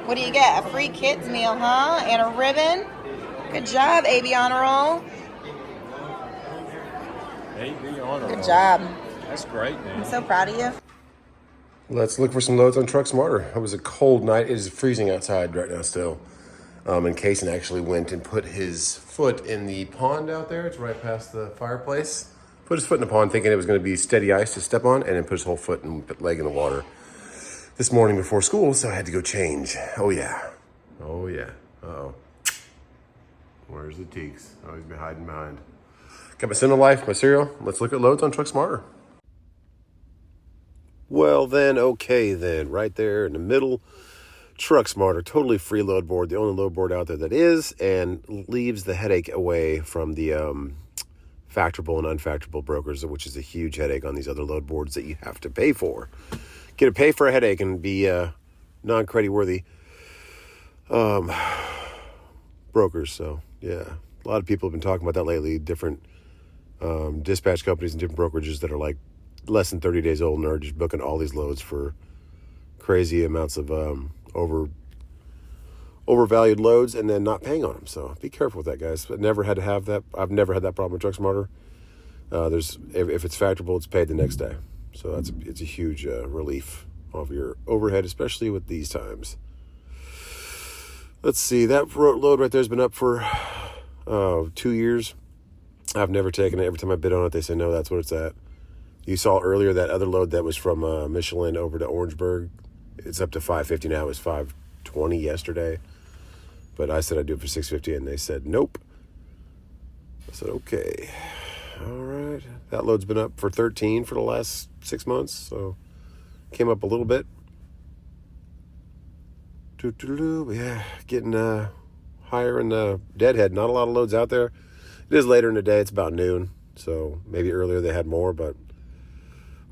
What do you get? A free kids meal, huh? And a ribbon? Good job, AB honor roll. AB honor roll. Good job. That's great, man. I'm so proud of you. Let's look for some loads on Truck Smarter. It was a cold night. It is freezing outside right now still. And Kaysen actually went and put his foot in the pond out there. It's right past the fireplace. Put his foot in the pond thinking it was going to be steady ice to step on, and then put his whole foot and leg in the water this morning before school, so I had to go change. Oh yeah. Oh yeah. Uh-oh. Where's the teaks? Oh, he's been hiding behind. Got my Cinnamon Life, my cereal. Let's look at loads on Truck Smarter. Well then, okay then. Right there in the middle, Truck Smarter, totally free load board. The only load board out there that is, and leaves the headache away from the factorable and unfactorable brokers, which is a huge headache on these other load boards that you have to pay for. Get to pay for a headache and be non-credit worthy brokers. So yeah, a lot of people have been talking about that lately. Different dispatch companies and different brokerages that are like less than 30 days old and are just booking all these loads for crazy amounts of overvalued loads and then not paying on them. So be careful with that, guys. But never had to have that. I've never had that problem with Truck Smarter. If it's factorable, it's paid the next day. So it's a huge relief off your overhead, especially with these times. Let's see, that load right there has been up for 2 years. I've never taken it. Every time I bid on it, they say, no, that's what it's at. You saw earlier that other load that was from Michelin over to Orangeburg. It's up to $550 now. It was $520 yesterday. But I said I'd do it for $650, and they said, nope. I said, okay. All right. That load's been up for $13 for the last 6 months, so came up a little bit. Yeah, getting higher in the deadhead. Not a lot of loads out there. It is later in the day. It's about noon, so maybe earlier they had more, but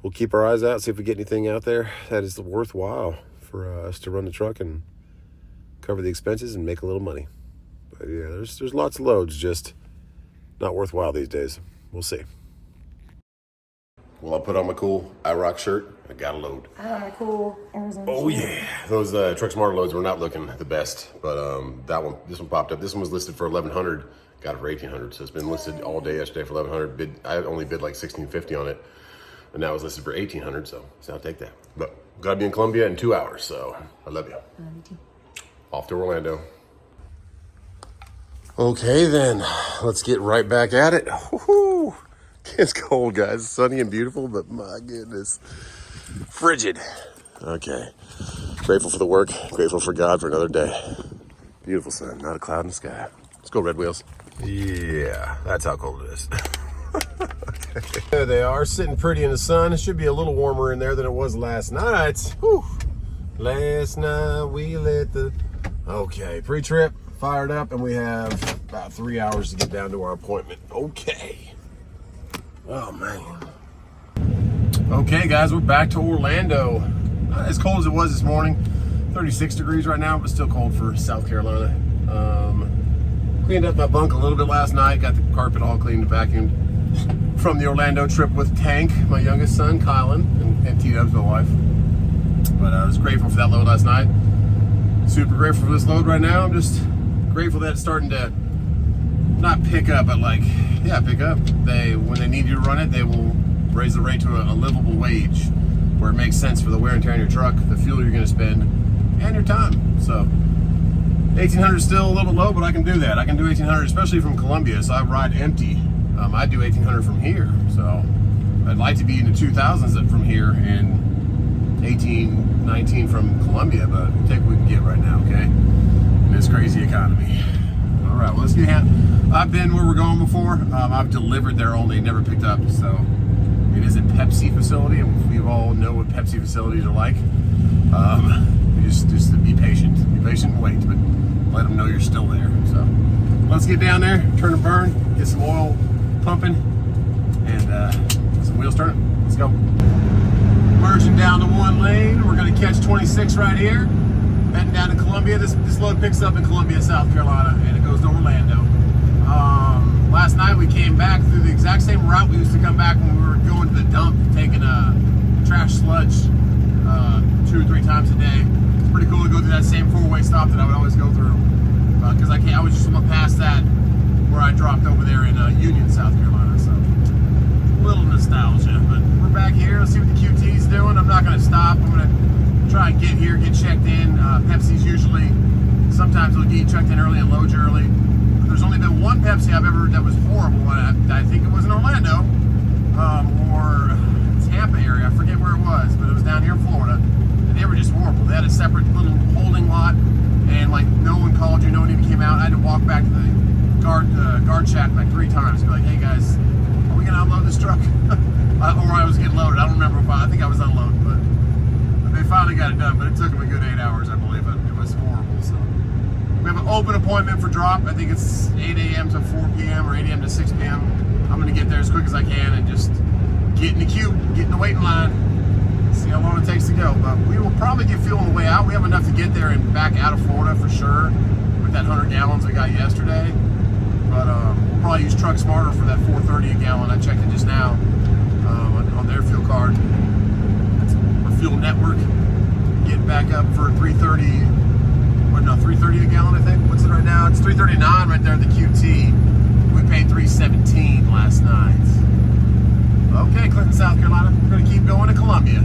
we'll keep our eyes out, see if we get anything out there that is worthwhile for us to run the truck and cover the expenses and make a little money. But yeah, there's lots of loads, just not worthwhile these days. We'll see. Well, I put on my cool IROC shirt. I got a load. Oh, cool. Arizona. Oh yeah, those Truck Smarter loads were not looking the best, but this one popped up. This one was listed for $1,100. Got it for $1,800. So it's been listed all day yesterday for $1,100. I only bid like $1,650 on it, and now it's listed for $1,800. So I'll take that. But gotta be in Columbia in 2 hours. So I love you. Me too. Off to Orlando. Okay then, let's get right back at it. Woo-hoo. It's cold, guys. It's sunny and beautiful, but my goodness, frigid. Okay, grateful for the work, grateful for God for another day. Beautiful sun, not a cloud in the sky. Let's go, Red Wheels. Yeah, that's how cold it is. Okay. There they are, sitting pretty in the sun. It should be a little warmer in there than it was last night. Whew. Last night we let the... Okay, pre-trip, fired up, and we have about 3 hours to get down to our appointment. Okay. Oh, man. Okay, guys, we're back to Orlando. Not as cold as it was this morning. 36 degrees right now, but still cold for South Carolina. Cleaned up my bunk a little bit last night. Got the carpet all cleaned and vacuumed from the Orlando trip with Tank, my youngest son, Kylan, and T-Dubs, my wife. But I was grateful for that load last night. Super grateful for this load right now. I'm just grateful that it's starting to not pick up, but like, yeah, pick up. When they need you to run it, they will raise the rate to a livable wage where it makes sense for the wear and tear on your truck, the fuel you're gonna spend, and your time. So 1,800 is still a little low, but I can do that. I can do 1,800, especially from Columbia, so I ride empty. I do 1,800 from here. So I'd like to be in the 2,000s from here and 18, 19 from Columbia, but we'll take what we can get right now, okay? In this crazy economy. All right, well, let's get I've been where we're going before. I've delivered there only, never picked up. So it is a Pepsi facility, and we all know what Pepsi facilities are like. Just be patient. Be patient and wait, but let them know you're still there. So let's get down there, turn and burn, get some oil pumping, and get some wheels turning. Let's go. merging down to one lane. We're gonna catch 26 right here. Heading down to Columbia. This load picks up in Columbia, South Carolina, and it goes to Orlando. Last night we came back through the exact same route we used to come back when we were going to the dump, taking trash sludge 2 or 3 times a day. It's pretty cool to go through that same 4-way stop that I would always go through, because I was just past that where I dropped over there in Union, South Carolina. So a little nostalgia, but we're back here. Let's see what the QT's doing. I'm not going to stop. I'm going to try and get here, get checked in. Pepsi's usually, sometimes they'll get you checked in early and load you early. But there's only been one Pepsi I've ever that was horrible. I think it was in Orlando or Tampa area. I forget where it was, but it was down here in Florida. And they were just horrible. They had a separate little holding lot, and like no one called you, no one even came out. I had to walk back to the guard shack like 3 times. Be like, hey guys, are we gonna unload this truck? Or I was getting loaded. I don't remember if I think I was unloaded, but they finally got it done. But it took them a good 8 hours, I believe. It was horrible. So we have an open appointment for drop. I think it's 8 a.m. to 4 p.m. or 8 a.m. to 6 p.m. I'm gonna get there as quick as I can and just get in the queue, get in the waiting line, see how long it takes to go. But we will probably get fuel on the way out. We have enough to get there and back out of Florida for sure with that 100 gallons we got yesterday. But we'll probably use Truck Smarter for that $4.30 a gallon. I checked it just now on their fuel card. That's our fuel network. Get back up for $3.30. What, no, $3.30 a gallon, I think. What's it right now? It's $3.39 right there at the QT. We paid $3.17 last night. Okay, Clinton, South Carolina. We're going to keep going to Columbia.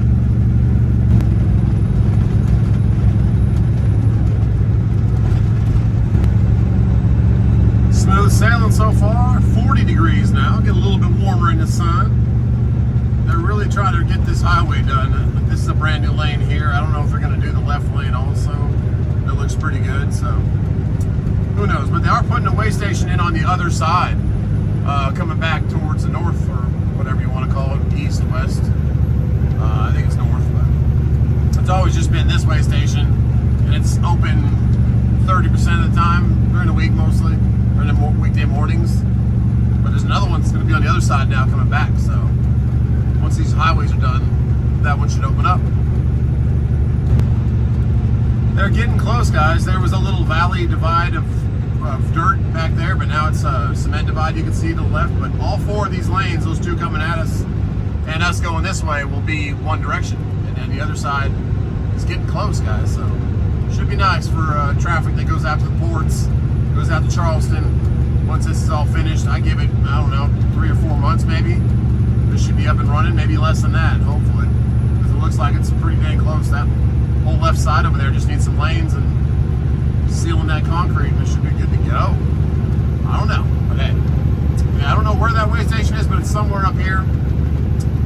Smooth sailing so far. 40 degrees now. Get a little bit warmer in the sun. They're really trying to get this highway done. This is a brand new lane here. I don't know if they're going to do the left lane also. It looks pretty good, so who knows. But they are putting a way station in on the other side, coming back towards the north, or whatever you want to call it, east, west. I think it's north, but it's always just been this way station, and it's open 30% of the time during the week mostly, or the weekday mornings. But there's another one that's going to be on the other side now coming back, so once these highways are done, that one should open up. They're getting close, guys. There was a little valley divide of dirt back there, but now it's a cement divide you can see to the left. But all 4 of these lanes, those 2 coming at us and us going this way, will be one direction, and then the other side is getting close, guys. So should be nice for traffic that goes out to the ports, goes out to Charleston. Once this is all finished, I give it, I don't know, 3 or 4 months maybe. This should be up and running, maybe less than that, hopefully, because it looks like it's pretty dang close. That whole left side over there just needs some lanes and sealing that concrete, and it should be good to go. I don't know, but hey, yeah, I don't know where that way station is, but it's somewhere up here.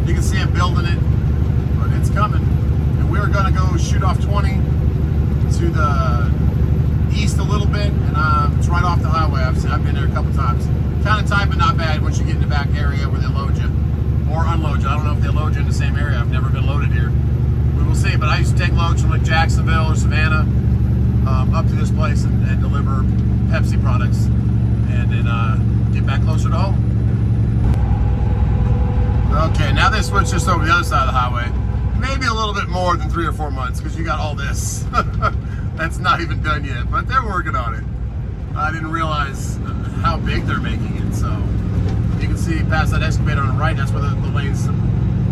You can see it building it, but it's coming. And we're gonna go shoot off 20 to the east a little bit, and it's right off the highway. I've been there a couple times. Kind of tight, but not bad once you get in the back area where they load you or unload you. I don't know if they load you in the same area. I've never been loaded here. We will see, but I used to take loads from like Jacksonville or Savannah up to this place and deliver Pepsi products, and then get back closer to home. Okay, now they switched us over to the other side of the highway. Maybe a little bit more than 3 or 4 months, because you got all this. That's not even done yet, but they're working on it. I didn't realize how big they're making it, so you can see past that excavator on the right, that's where the lanes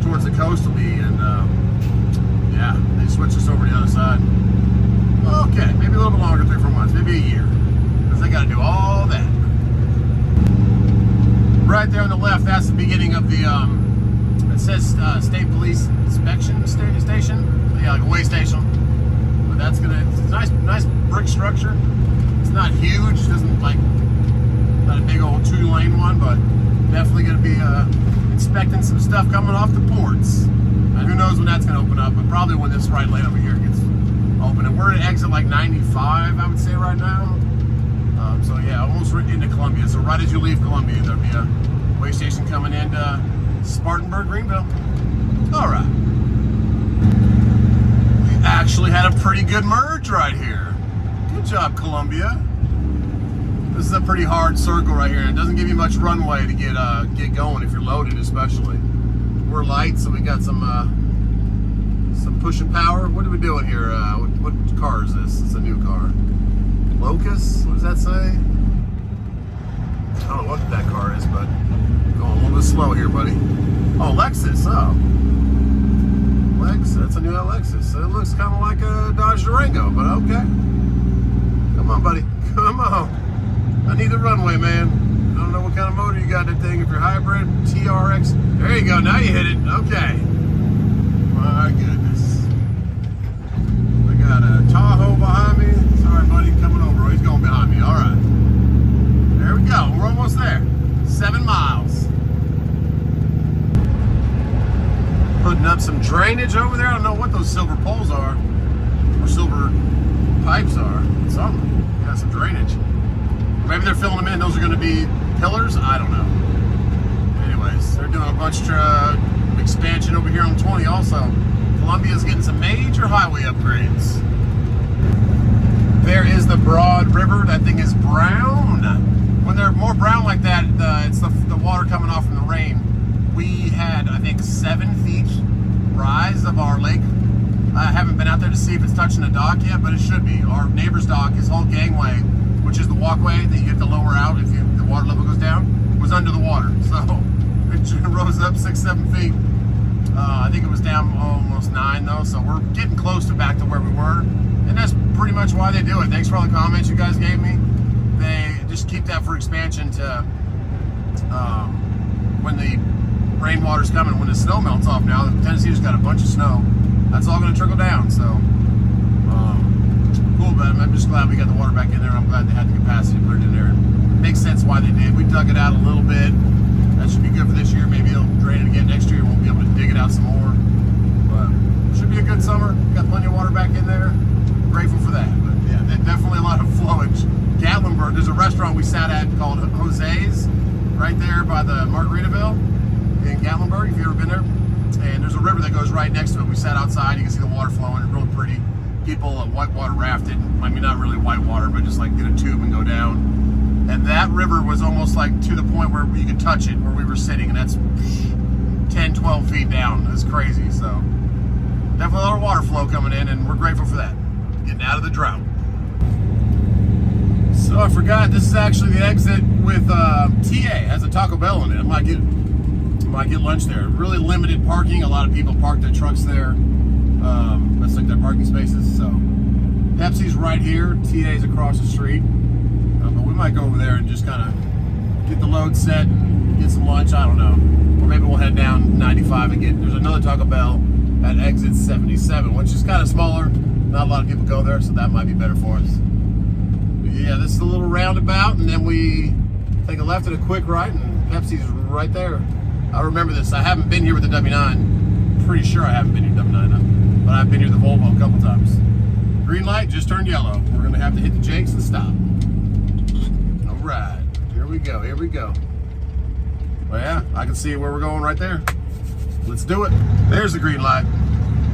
towards the coast will be, and yeah, they switched us over to the other side. Okay, maybe a little bit longer, 3 or 4 months, maybe a year, because they got to do all that. Right there on the left, that's the beginning of the, it says State Police Inspection Station, so yeah, like a way station. But that's gonna, it's a nice brick structure. It's not huge, doesn't like, not a big old 2-lane one, but definitely gonna be inspecting some stuff coming off the ports. And who knows when that's gonna open up, but probably when this right lane over here gets open. And we're at exit like 95, I would say right now. So yeah, almost right into Columbia. So right as you leave Columbia, there'll be a way station coming into Spartanburg, Greenville. All right. We actually had a pretty good merge right here. Good job, Columbia. This is a pretty hard circle right here, and it doesn't give you much runway to get going if you're loaded, especially. We're light, so we got some Some pushing power. What are we doing here? What car is this? It's a new car. Locust? What does that say? I don't know what that car is, but going a little bit slow here, buddy. Oh, Lexus. Oh. Lex, that's a new Lexus. It looks kind of like a Dodge Durango, but okay. Come on, buddy. Come on. I need the runway, man. I don't know what kind of motor you got in that thing. If you're hybrid, TRX. There you go. Now you hit it. Okay. My goodness. We got a Tahoe behind me. Sorry, buddy. Coming over. He's going behind me. All right. There we go. We're almost there. 7 miles. Putting up some drainage over there. I don't know what those silver poles are. Or silver pipes are. Something. Got some drainage. Maybe they're filling them in. Those are going to be pillars. I don't know. Anyways, they're doing a bunch of expansion over here on 20 also. Columbia's getting some major highway upgrades. There is the Broad River. That thing is brown. When they're more brown like that, it's the water coming off from the rain. We had, I think, 7 feet rise of our lake. I haven't been out there to see if it's touching the dock yet, but it should be. Our neighbor's dock, his whole gangway, which is the walkway that you have to lower out if the water level goes down, was under the water. So it rose up 6-7 feet. I think it was down almost 9 though, so we're getting close to back to where we were. And that's pretty much why they do it. Thanks for all the comments you guys gave me. They just keep that for expansion to when the rainwater's coming, when the snow melts off now. Tennessee just got a bunch of snow. That's all going to trickle down, so cool, but I'm just glad we got the water back in there. I'm glad they had the capacity to put it in there. It makes sense why they did. We dug it out a little bit. That should be good for this year. Maybe it'll drain it again next year. We'll be able to dig it out some more. But it should be a good summer. Got plenty of water back in there. Grateful for that. But yeah, definitely a lot of flowage. Gatlinburg, there's a restaurant we sat at called Jose's right there by the Margaritaville in Gatlinburg, if you've ever been there. And there's a river that goes right next to it. We sat outside. You can see the water flowing. It's real pretty. People whitewater rafted. I mean, not really whitewater, but just like get a tube and go down. And that river was almost like to the point where you could touch it, where we were sitting. And that's 10, 12 feet down. It's crazy. So definitely a lot of water flow coming in, and we're grateful for that. Getting out of the drought. So I forgot, this is actually the exit with TA. Has a Taco Bell in it. I might get lunch there. Really limited parking. A lot of people park their trucks there. That's like their parking spaces. So Pepsi's right here. TA's across the street. But we might go over there and just kind of get the load set and get some lunch. I don't know. Or maybe we'll head down 95 and get. There's another Taco Bell at exit 77, which is kind of smaller. Not a lot of people go there, so that might be better for us. But yeah, this is a little roundabout, and then we take a left and a quick right, and Pepsi's right there. I remember this. I haven't been here with the W9. Pretty sure I haven't been here with the W9, but I've been here with the Volvo a couple times. Green light just turned yellow. We're gonna have to hit the Jakes and stop. All right, here we go. Here we go. Well, yeah, I can see where we're going right there. Let's do it. There's the green light.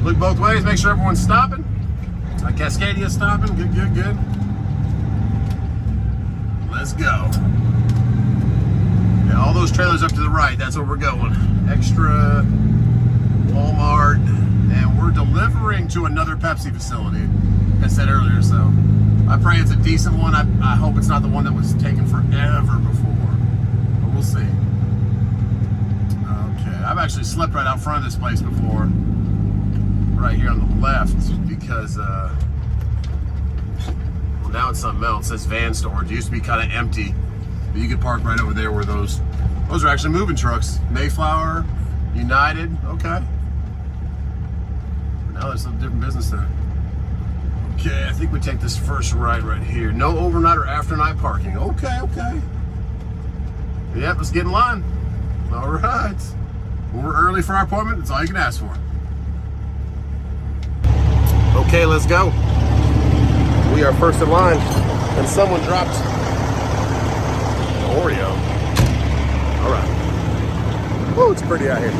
Look both ways. Make sure everyone's stopping. Cascadia's stopping. Good, good, good. Let's go. Yeah, all those trailers up to the right, that's where we're going. Extra, Walmart, and we're delivering to another Pepsi facility, like I said earlier, so I pray it's a decent one. I hope it's not the one that was taken forever before, but we'll see. Okay, I've actually slept right out front of this place before, right here on the left, because well, now it's something else. It's van storage. It used to be kind of empty, but you could park right over there where those are actually moving trucks. Mayflower, United, okay. Now there's some different business there. Okay, I think we take this first right here. No overnight or afternight parking. Okay, okay. Yep, let's get in line. All right. When we're early for our appointment, that's all you can ask for. Okay, let's go. We are first in line, and someone dropped an Oreo. All right. Oh, it's pretty out here.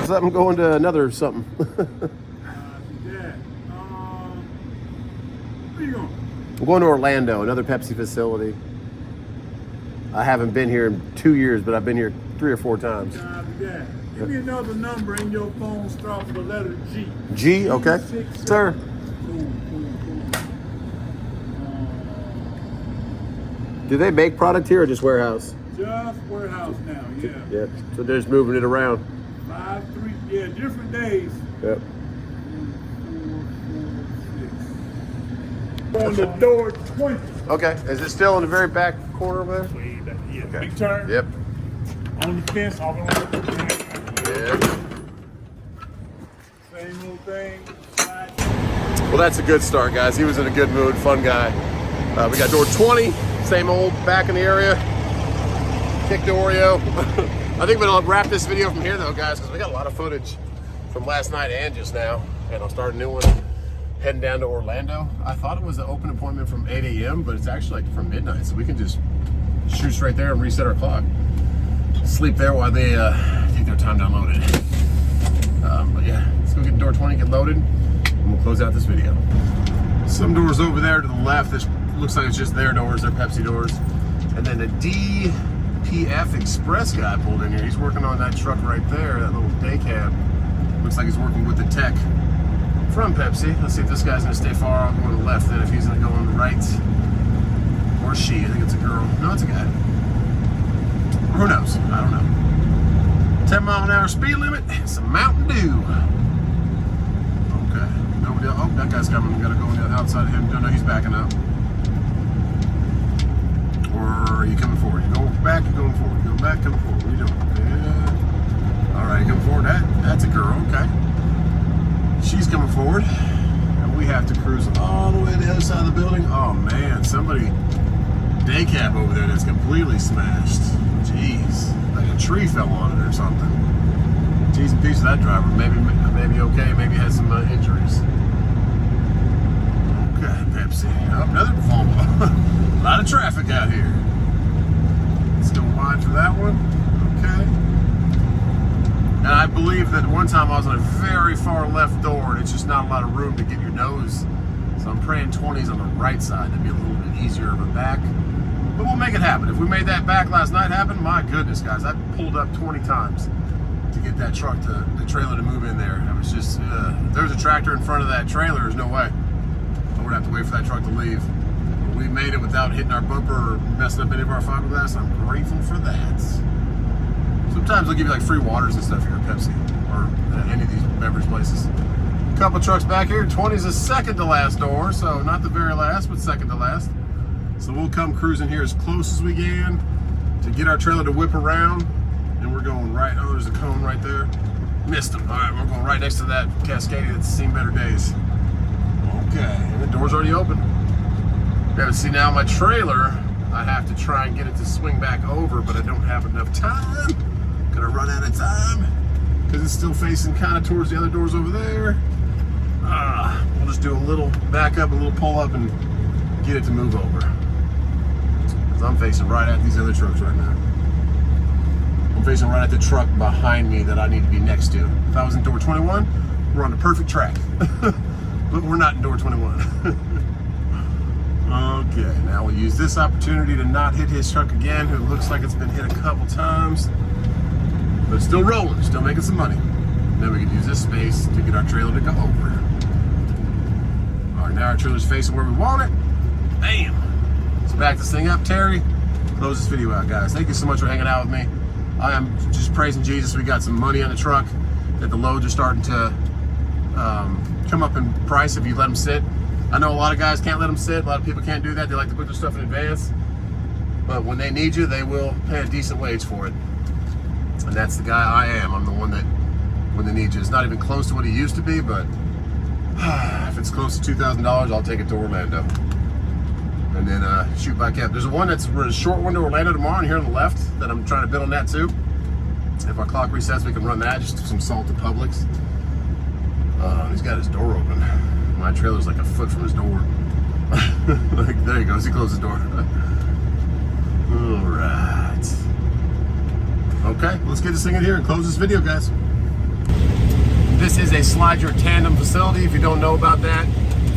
Something going to another something. Where you going? I'm going to Orlando, another Pepsi facility. I haven't been here in 2 years, but I've been here 3 or 4 times. Give me another number in your phone, start with the letter G. G, okay. G6. Sir. Cool. Do they make product here or just warehouse? Just warehouse now, yeah. Yep. So they're just moving it around. 5, 3, yeah, different days. Yep. 4, 4, 6. On the door 20. Okay. Is it still in the very back corner over there? Way back, yeah. Okay. Big turn. Yep. On the fence, all around. Yep. Same little thing. Slide. Well, that's a good start, guys. He was in a good mood, fun guy. We got door 20, same old back in the area. Kicked the Oreo. I think we'll wrap this video from here, though, guys, because we got a lot of footage from last night and just now. And I'll start a new one heading down to Orlando. I thought it was an open appointment from 8 a.m., but it's actually like from midnight, so we can just shoot straight there and reset our clock. Sleep there while they take their time to unload it. But yeah, let's go get door 20, get loaded, and we'll close out this video. Some doors over there to the left, this looks like it's just their doors, they're Pepsi doors. And then the DPF Express guy pulled in here. He's working on that truck right there, that little day cab. Looks like he's working with the tech from Pepsi. Let's see if this guy's gonna stay far. I'll go on the left then if he's gonna go on the right. Or she, I think it's a girl. No, it's a guy. Who knows? I don't know. 10-mile-an-hour speed limit, some Mountain Dew. Okay. Nobody else. Oh, that guy's coming. We gotta go on the outside of him. No, he's backing up. Or are you coming forward? You go back, you're going forward. You go back, coming forward. What are you doing? Yeah. All right, you coming forward. That's a girl. Okay. She's coming forward. And we have to cruise all the way to the other side of the building. Oh, man. Somebody... day cab over there that's completely smashed. Jeez, like a tree fell on it or something. Jeez, and piece of that driver. Maybe okay. Maybe has some injuries. Okay, Pepsi. Oh, another performer. A lot of traffic out here. Let's go wide for that one. Okay. And I believe that one time I was on a very far left door, and it's just not a lot of room to get your nose. So I'm praying 20's on the right side. That'd be a little bit easier of a back. But we'll make it happen. If we made that back last night happen, my goodness, guys, I pulled up 20 times to get that truck, the trailer to move in there. It was just, if there's a tractor in front of that trailer, there's no way. I would have to wait for that truck to leave. But we made it without hitting our bumper or messing up any of our fiberglass. I'm grateful for that. Sometimes they'll give you like free waters and stuff here at Pepsi or any of these beverage places. A couple trucks back here. 20's the second to last door, so not the very last, but second to last. So we'll come cruising here as close as we can to get our trailer to whip around. And we're going right, oh, there's a cone right there. Missed them. All right, we're going right next to that Cascadia that's seen better days. Okay, and the door's already open. Yeah, see now my trailer, I have to try and get it to swing back over, but I don't have enough time. Gonna run out of time because it's still facing kind of towards the other doors over there. We'll just do a little back up, a little pull up, and get it to move over. Because I'm facing right at these other trucks right now. I'm facing right at the truck behind me that I need to be next to. If I was in door 21, we're on the perfect track. But we're not in door 21. Okay, now we'll use this opportunity to not hit his truck again, who looks like it's been hit a couple times. But it's still rolling, still making some money. Then we can use this space to get our trailer to go over. All right, now our trailer's facing where we want it. Bam! Let's back this thing up, Terry. Close this video out, guys. Thank you so much for hanging out with me. I am just praising Jesus. We got some money on the truck, that the loads are starting to come up in price if you let them sit. I know a lot of guys can't let them sit. A lot of people can't do that. They like to put their stuff in advance. But when they need you, they will pay a decent wage for it. And that's the guy I am. I'm the one that, when they need you, it's not even close to what he used to be, but if it's close to $2,000, I'll take it to Orlando. And then shoot back up. There's one that's a short one to Orlando tomorrow, and here on the left, that I'm trying to bid on that too. If our clock resets, we can run that, just some salt to Publix. He's got his door open. My trailer's like a foot from his door. Like, there he goes, he closed his door. All right. Okay, let's get this thing in here and close this video, guys. This is a slide your tandem facility. If you don't know about that,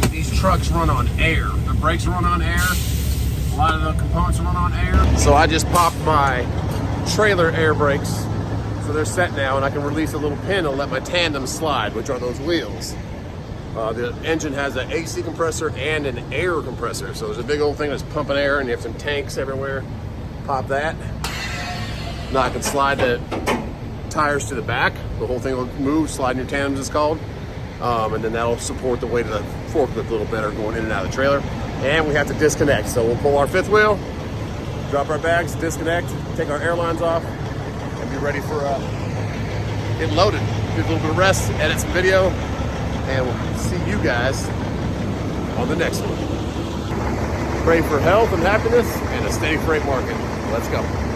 these trucks run on air. The brakes run on air. A lot of the components run on air. So I just popped my trailer air brakes So they're set now, and I can release a little pin and let my tandem slide, which are those wheels. The engine has an AC compressor and an air compressor. So there's a big old thing that's pumping air, and you have some tanks everywhere. Pop that. Now I can slide the tires to the back. The whole thing will move, sliding your tandems is called. And then that'll support the weight of the forklift a little better going in and out of the trailer. And we have to disconnect. So we'll pull our fifth wheel, drop our bags, disconnect, take our airlines off, and be ready for getting loaded. Do a little bit of rest, edit some video, and we'll see you guys on the next one. Pray for health and happiness and a steady freight market. Let's go.